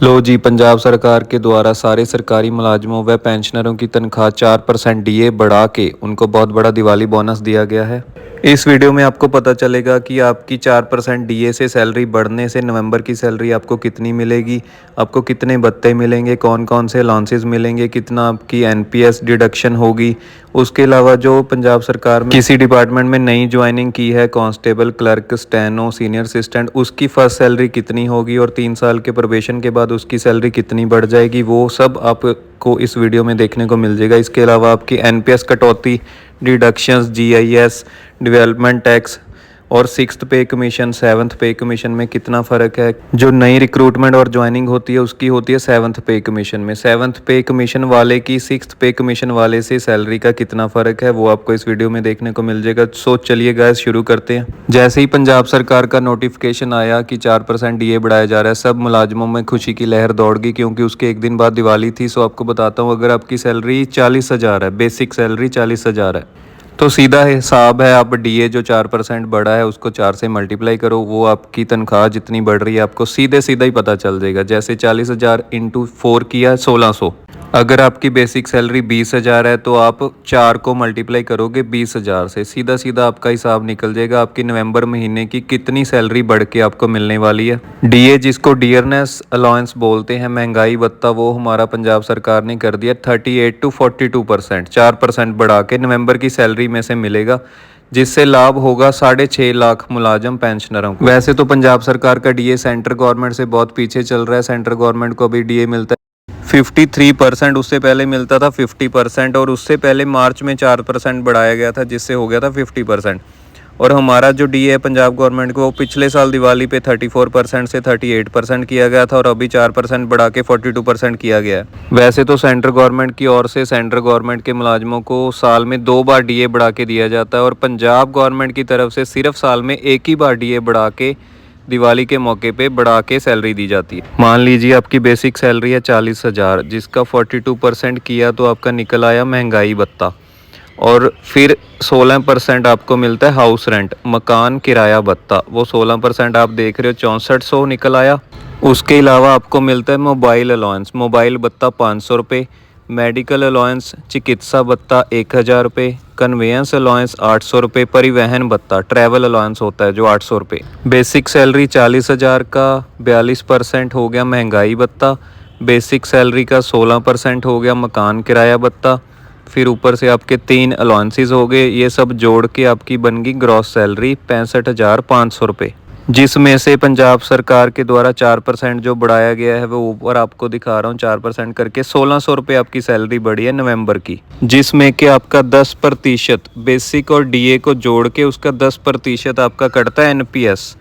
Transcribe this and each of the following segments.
लो जी, पंजाब सरकार के द्वारा सारे सरकारी मुलाजमों व पेंशनरों की तनख्वाह 4% डीए बढ़ा के उनको बहुत बड़ा दिवाली बोनस दिया गया है। इस वीडियो में आपको पता चलेगा कि आपकी 4% डीए से सैलरी बढ़ने से नवंबर की सैलरी आपको कितनी मिलेगी, आपको कितने भत्ते मिलेंगे, कौन कौन से अलाउंसेस मिलेंगे, कितना आपकी एनपीएस डिडक्शन होगी। उसके अलावा जो पंजाब सरकार में किसी डिपार्टमेंट में नई ज्वाइनिंग की है, constable, clerk, steno, senior assistant, उसकी फर्स्ट सैलरी कितनी होगी और 3 साल के प्रोबेशन के बाद उसकी सैलरी कितनी बढ़ जाएगी, वो सब आपको इस वीडियो में देखने को मिल जाएगा। इसके अलावा आपकी एनपीएस कटौती, डिडक्शंस, जीआईएस, डेवलपमेंट टैक्स और 6th पे कमीशन, 7th पे कमीशन में कितना फ़र्क है। जो नई रिक्रूटमेंट और ज्वाइनिंग होती है उसकी होती है 7th पे कमीशन में। 7th पे कमीशन वाले की 6th पे कमीशन वाले से सैलरी का कितना फ़र्क है वो आपको इस वीडियो में देखने को मिल जाएगा। सो चलिए गाइस शुरू करते हैं। जैसे ही पंजाब सरकार का नोटिफिकेशन आया कि 4% डीए बढ़ाया जा रहा है, सब मुलाजमों में खुशी की लहर दौड़ गई, क्योंकि उसके एक दिन बाद दिवाली थी। सो आपको बताता हूँ, अगर आपकी सैलरी 40,000 है, बेसिक सैलरी 40,000 है, तो सीधा हिसाब है, आप डीए जो 4% बढ़ा है उसको 4 से मल्टीप्लाई करो, वो आपकी तनख्वाह जितनी बढ़ रही है आपको सीधे सीधा ही पता चल जाएगा। जैसे 40,000 इंटू 4 किया 1600। अगर आपकी बेसिक सैलरी 20,000 है तो आप 4 को मल्टीप्लाई करोगे 20,000 से, सीधा सीधा आपका हिसाब निकल जाएगा आपकी नवंबर महीने की कितनी सैलरी बढ़ के आपको मिलने वाली है। डीए जिसको डियरनेस अलाउंस बोलते हैं, महंगाई भत्ता, वो हमारा पंजाब सरकार ने कर दिया 38 to 42%, 4% बढ़ा के नवंबर की सैलरी में से मिलेगा, जिससे लाभ होगा 6.5 लाख मुलाजम पेंशनरों को। वैसे तो पंजाब सरकार का डीए सेंट्रल गवर्नमेंट से बहुत पीछे चल रहा है। सेंट्रल गवर्नमेंट को अभी डीए मिलता है 53%, उससे पहले मिलता था 50%, और उससे पहले मार्च में 4% बढ़ाया गया था जिससे हो गया था 50%। और हमारा जो डीए है पंजाब गवर्नमेंट को, वो पिछले साल दिवाली पे 34% से 38% किया गया था और अभी 4% बढ़ा के 42% किया गया है। वैसे तो सेंट्रल गवर्नमेंट की ओर से सेंट्रल गवर्नमेंट के मुलाजमों को साल में 2 बार डीए बढ़ा के दिया जाता है, और पंजाब गवर्नमेंट की तरफ से सिर्फ साल में एक ही बार डीए बढ़ा के दिवाली के मौके पे बढ़ा के सैलरी दी जाती है। मान लीजिए आपकी बेसिक सैलरी है 40,000, जिसका 42% किया तो आपका निकल आया महंगाई भत्ता, और फिर 16% आपको मिलता है हाउस रेंट, मकान किराया भत्ता, वो 16% आप देख रहे हो 6400 निकल आया। उसके अलावा आपको मिलता है मोबाइल अलाउंस, मोबाइल भत्ता 500 रुपये, मेडिकल अलाउंस, चिकित्सा भत्ता 1000 रुपये, कन्वेंस अलाउंस 800 रुपये, परिवहन भत्ता, ट्रैवल अलाउंस होता है जो 800 रुपये। बेसिक सैलरी 40,000 का 42% हो गया महंगाई भत्ता, बेसिक सैलरी का 16% हो गया मकान किराया भत्ता, फिर ऊपर से आपके 3 अलाउंसेस हो गए। ये सब जोड़ के आपकी बन गई ग्रॉस सैलरी 65,500 रुपये, जिसमें से पंजाब सरकार के द्वारा 4% जो बढ़ाया गया है वो ऊपर आपको दिखा रहा हूँ, 4% करके 1600 रुपये आपकी सैलरी बढ़ी है नवंबर की, जिसमें कि आपका 10% बेसिक और डीए को जोड़ के उसका 10% आपका कटता है एनपीएस,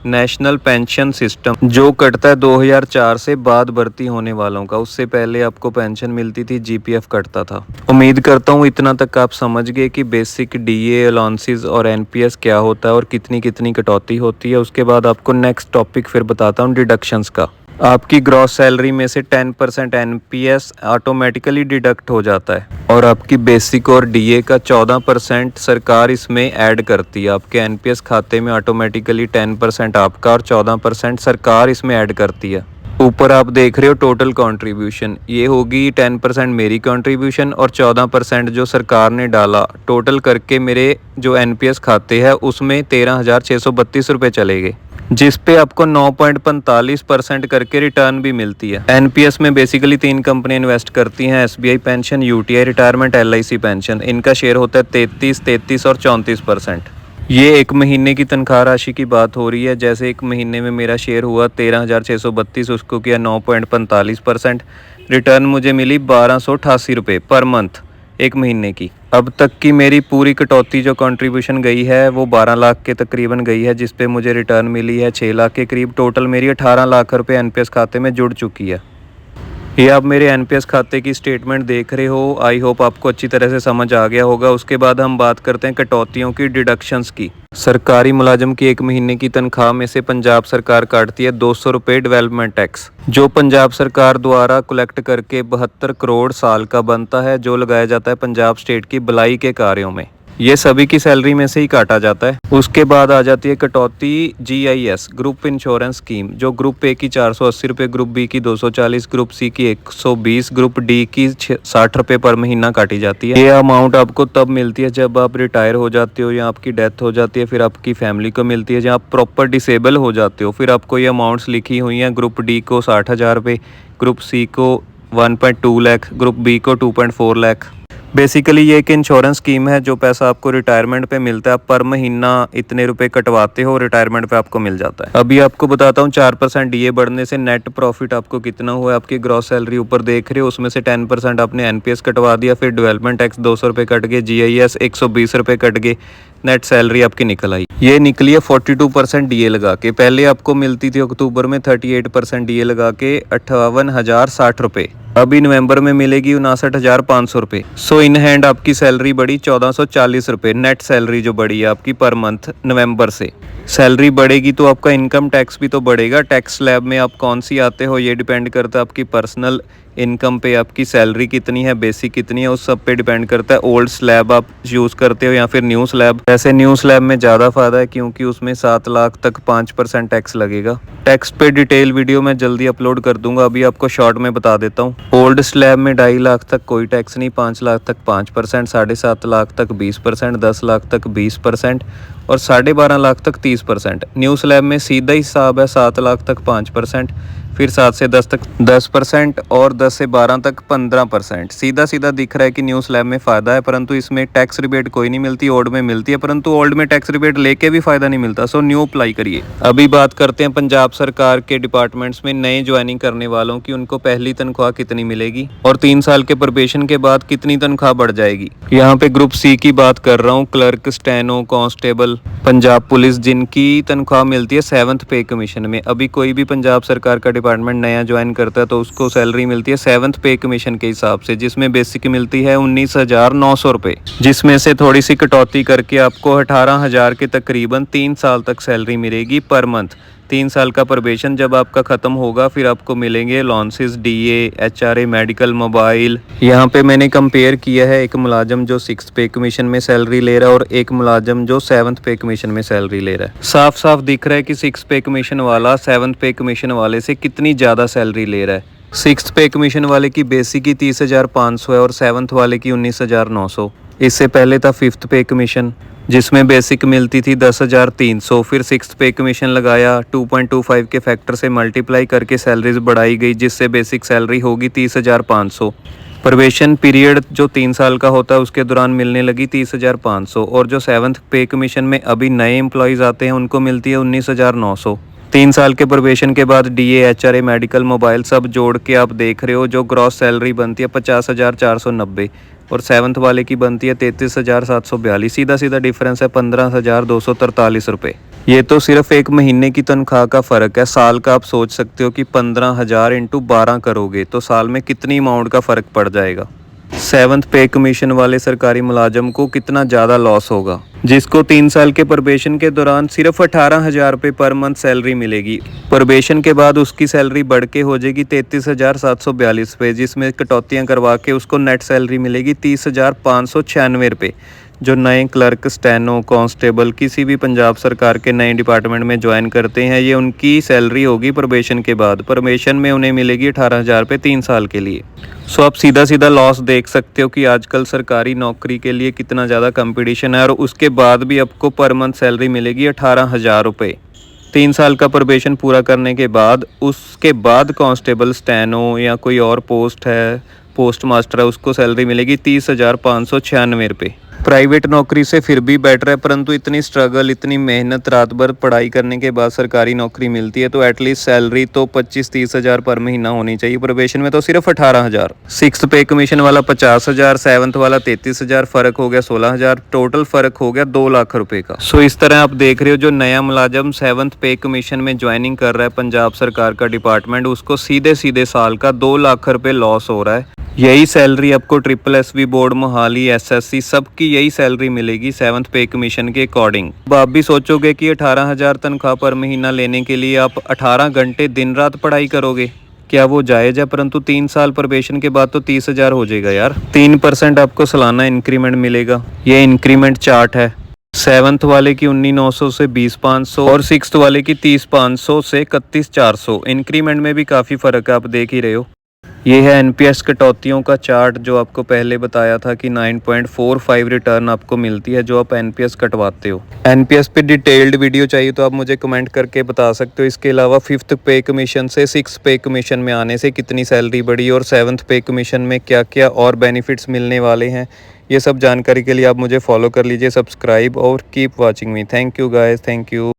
नेशनल पेंशन सिस्टम, जो कटता है 2004 से बाद भर्ती होने वालों का। उससे पहले आपको पेंशन मिलती थी, जीपीएफ कटता था। उम्मीद करता हूँ इतना तक आप समझ गए कि बेसिक, डीए, अलाउंसेस और एनपीएस क्या होता है और कितनी कितनी कटौती होती है। उसके बाद आपको नेक्स्ट टॉपिक फिर बताता हूँ डिडक्शंस का। आपकी ग्रॉस सैलरी में से 10% एनपीएस ऑटोमेटिकली डिडक्ट हो जाता है, और आपकी बेसिक और डीए का 14% सरकार इसमें ऐड करती है। आपके एनपीएस खाते में ऑटोमेटिकली 10% आपका और 14% सरकार इसमें ऐड करती है। ऊपर आप देख रहे हो टोटल कंट्रीब्यूशन, ये होगी 10% मेरी कंट्रीब्यूशन और 14% जो सरकार ने डाला। टोटल करके मेरे जो एनपीएस खाते हैं उसमें 13,632 रुपये चले गए, जिस पे आपको 9.45% करके रिटर्न भी मिलती है। एनपीएस में बेसिकली 3 कंपनियां इन्वेस्ट करती हैं, SBI pension, UTI retirement, LIC pension. इनका शेयर होता है 33 और 34%। ये एक महीने की तनख्वाह राशि की बात हो रही है। जैसे एक महीने में मेरा शेयर हुआ 13,632, उसको किया 9.45%, रिटर्न मुझे मिली 1,288 रुपये पर मंथ एक महीने की। अब तक की मेरी पूरी कटौती जो कंट्रीब्यूशन गई है वो 12 लाख के तकरीबन गई है, जिस पे मुझे रिटर्न मिली है 6 लाख के करीब। टोटल मेरी 18 लाख रुपए एनपीएस खाते में जुड़ चुकी है। ये आप मेरे एनपीएस खाते की स्टेटमेंट देख रहे हो। आई होप आपको अच्छी तरह से समझ आ गया होगा। उसके बाद हम बात करते हैं कटौतियों की, डिडक्शंस की। सरकारी मुलाजम की एक महीने की तनख्वाह में से पंजाब सरकार काटती है 200 रुपये डेवलपमेंट टैक्स, जो पंजाब सरकार द्वारा कलेक्ट करके 72 करोड़ साल का बनता है, जो लगाया जाता है पंजाब स्टेट की भलाई के कार्यों में। ये सभी की सैलरी में से ही काटा जाता है। उसके बाद आ जाती है कटौती GIS ग्रुप इंश्योरेंस स्कीम, जो ग्रुप ए की 480 रुपये, ग्रुप बी की 240, ग्रुप सी की 120, ग्रुप डी की 60 रुपये पर महीना काटी जाती है। ये अमाउंट आपको तब मिलती है जब आप रिटायर हो जाते हो या आपकी डेथ हो जाती है, फिर आपकी फैमिली को मिलती है। जब आप प्रॉपर डिसेबल हो जाते हो फिर आपको ये अमाउंट्स लिखी हुई हैं। ग्रुप डी को 60,000 रुपये, ग्रुप सी को 1.2 लाख, ग्रुप बी को 2.4 लाख। बेसिकली ये एक इंश्योरेंस स्कीम है जो पैसा आपको रिटायरमेंट पे मिलता है। पर महीना इतने रुपए कटवाते हो, रिटायरमेंट पे आपको मिल जाता है। अभी आपको बताता हूँ 4% DA बढ़ने से नेट प्रॉफिट आपको कितना हुआ है। आपकी ग्रॉस सैलरी ऊपर देख रहे हो, उसमें से 10% आपने NPS कटवा दिया, फिर डेवलपमेंट टैक्स 200 रुपये कट गए, GIS 120 रुपये कट गए, नेट सैलरी आपकी निकल आई। ये निकली है 42% DA लगा के। पहले आपको मिलती थी अक्टूबर में 38% DA लगा के 58,060 रुपये, अभी नवंबर में मिलेगी 59,500 रुपये। सो इन हैंड आपकी सैलरी बढ़ी 1440 रुपये। नेट सैलरी जो बढ़ी है आपकी पर मंथ नवंबर से। सैलरी बढ़ेगी तो आपका इनकम टैक्स भी तो बढ़ेगा। टैक्स स्लैब में आप कौन सी आते हो ये डिपेंड करता है आपकी पर्सनल इनकम पे। आपकी सैलरी कितनी है, बेसिक कितनी है, उस सब पे डिपेंड करता है। ओल्ड स्लैब आप यूज़ करते हो या फिर न्यू स्लैब। वैसे न्यू स्लैब में ज़्यादा फ़ायदा है क्योंकि उसमें 7 लाख तक 5% टैक्स लगेगा। टैक्स पे डिटेल वीडियो मैं जल्दी अपलोड कर दूंगा, अभी आपको शॉर्ट में बता देता हूँ। ओल्ड स्लैब में 2.5 लाख तक कोई टैक्स नहीं, 5 लाख तक 5%, 7.5 लाख तक 20%, 10 लाख तक 20% और 12.5 लाख तक 30%। न्यू स्लैब में सीधा हिसाब है 7 लाख तक 5%, फिर 7 से 10 तक 10% और 10 से 12 तक 15%। सीधा सीधा दिख रहा है कि न्यू स्लैब में फ़ायदा है, परंतु इसमें टैक्स रिबेट कोई नहीं मिलती। ओल्ड में मिलती है, परंतु ओल्ड में टैक्स रिबेट लेके भी फ़ायदा नहीं मिलता। सो न्यू अप्लाई करिए। अभी बात करते हैं पंजाब सरकार के डिपार्टमेंट्स में नए ज्वाइनिंग करने वालों की, उनको पहली तनख्वाह कितनी मिलेगी और 3 साल के प्रोबेशन के बाद कितनी तनख्वाह बढ़ जाएगी। यहाँ पे ग्रुप सी की बात कर रहा हूँ, clerk, steno, constable, Punjab police, जिनकी तनख्वाह मिलती है 7th पे कमीशन में। अभी कोई भी पंजाब सरकार का डिपार्टमेंट नया ज्वाइन करता है तो उसको सैलरी मिलती है 7th पे कमीशन के हिसाब से, जिसमें बेसिक मिलती है 19,900 रुपये, जिसमें से थोड़ी सी कटौती करके आपको 18,000 के तकरीबन 3 साल तक सैलरी मिलेगी पर मंथ। 3 साल का प्रोबेशन जब आपका ख़त्म होगा फिर आपको मिलेंगे allowances, DA, HRA, medical, mobile. यहाँ पे मैंने कंपेयर किया है एक मुलाजम जो 6th पे कमीशन में सैलरी ले रहा है और एक मुलाजम जो 7th पे कमीशन में सैलरी ले रहा है। साफ साफ दिख रहा है कि 6th पे कमीशन वाला 7th पे कमीशन वाले से कितनी ज़्यादा सैलरी ले रहा है। 6th पे कमीशन वाले की बेसिक ही 30,500 है और 7th वाले की 19,900। इससे पहले था 5th पे कमीशन जिसमें बेसिक मिलती थी 10,300, फिर 6th पे कमीशन लगाया, 2.25 के फैक्टर से मल्टीप्लाई करके सैलरीज बढ़ाई गई, जिससे बेसिक सैलरी होगी 30,500। प्रोबेशन पीरियड जो 3 साल का होता है उसके दौरान मिलने लगी 30,500 और जो 7th पे कमीशन में अभी नए एम्प्लॉयज़ आते हैं उनको मिलती है 19,900। 3 साल के प्रोबेशन के बाद DA, HRA, मेडिकल, मोबाइल सब जोड़ के आप देख रहे हो जो ग्रॉस सैलरी बनती है 50,490 और 7th वाले की बनती है 33,742। सीधा सीधा डिफरेंस है 15,243 रुपये। ये तो सिर्फ एक महीने की तनख्वाह का फ़र्क है। साल का आप सोच सकते हो कि 15,000 इंटू 12 करोगे तो साल में कितनी अमाउंट का फ़र्क पड़ जाएगा। 7th पे कमीशन वाले सरकारी मुलाजम को कितना ज़्यादा लॉस होगा, जिसको 3 साल के प्रोबेशन के दौरान सिर्फ 18,000 रुपये पर मंथ सैलरी मिलेगी। प्रोबेशन के बाद उसकी सैलरी बढ़ के हो जाएगी 33,742 रुपये, जिसमें कटौतियाँ करवा के उसको नेट सैलरी मिलेगी 30,596 रुपये। जो नए क्लर्क, स्टेनो, कांस्टेबल किसी भी पंजाब सरकार के नए डिपार्टमेंट में ज्वाइन करते हैं, ये उनकी सैलरी होगी प्रोबेशन के बाद। प्रोबेशन में उन्हें मिलेगी 18,000 रुपये 3 साल के लिए। सो आप सीधा सीधा लॉस देख सकते हो कि आजकल सरकारी नौकरी के लिए कितना ज़्यादा कंपटीशन है और उसके बाद भी आपको पर मंथ सैलरी मिलेगी 18,000 रुपये 3 साल का प्रोबेशन पूरा करने के बाद। उसके बाद कांस्टेबल, स्टेनो या कोई और पोस्ट है, पोस्ट मास्टर है, उसको सैलरी मिलेगी 30,596 रुपये। प्राइवेट नौकरी से फिर भी बेटर है, परंतु इतनी स्ट्रगल, इतनी मेहनत, रात भर पढ़ाई करने के बाद सरकारी नौकरी मिलती है तो एटलीस्ट सैलरी तो 25-30 हज़ार पर महीना होनी चाहिए। प्रोबेशन में तो सिर्फ 18,000। 6th पे कमीशन वाला 50,000, 7th वाला 33,000, फ़र्क हो गया 16,000, टोटल फ़र्क हो गया 2 लाख रुपए का। सो इस तरह आप देख रहे हो जो नया मुलाजम 7th पे कमीशन में ज्वाइनिंग कर रहा है पंजाब सरकार का डिपार्टमेंट, उसको सीधे सीधे साल का 2 लाख रुपये लॉस हो रहा है। यही सैलरी आपको SSSB बोर्ड, मोहाली, SSC सबकी यही सैलरी मिलेगी 7th पे कमीशन के अकॉर्डिंग। अब आप भी सोचोगे कि 18,000 तनख्वाह पर महीना लेने के लिए आप 18 घंटे दिन रात पढ़ाई करोगे, क्या वो जायज़ है, परंतु 3 साल प्रोबेशन के बाद तो 30,000 हो जाएगा यार। 3% आपको सालाना इंक्रीमेंट मिलेगा। ये इंक्रीमेंट चार्ट है। 7th वाले की 19,900 से 20,500 और 6th वाले की 30,500 से 31,400। इंक्रीमेंट में भी काफ़ी फ़र्क है, आप देख ही रहे हो। ये है एनपीएस कटौतियों का चार्ट, जो आपको पहले बताया था कि 9.45 रिटर्न आपको मिलती है जो आप एनपीएस कटवाते हो। एनपीएस पे डिटेल्ड वीडियो चाहिए तो आप मुझे कमेंट करके बता सकते हो। इसके अलावा 5th पे कमीशन से 6th पे कमीशन में आने से कितनी सैलरी बढ़ी और 7th पे कमीशन में क्या क्या और बेनिफिट्स मिलने वाले हैं, ये सब जानकारी के लिए आप मुझे फॉलो कर लीजिए, सब्सक्राइब और keep watching me. Thank you guys, thank you.